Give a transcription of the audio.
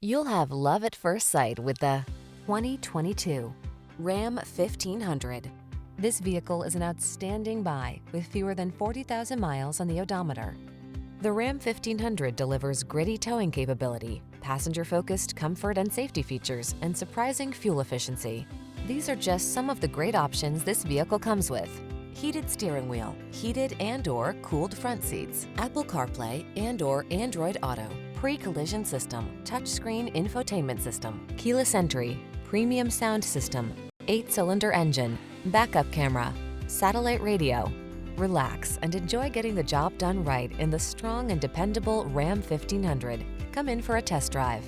You'll have love at first sight with the 2022 Ram 1500. This vehicle is an outstanding buy with fewer than 40,000 miles on the odometer. The Ram 1500 delivers gritty towing capability, passenger-focused comfort and safety features, and surprising fuel efficiency. These are just some of the great options this vehicle comes with: heated steering wheel, heated and/or cooled front seats, Apple CarPlay and/or Android Auto, pre-collision system, touchscreen infotainment system, keyless entry, premium sound system, 8-cylinder engine, backup camera, satellite radio. Relax and enjoy getting the job done right in the strong and dependable Ram 1500. Come in for a test drive.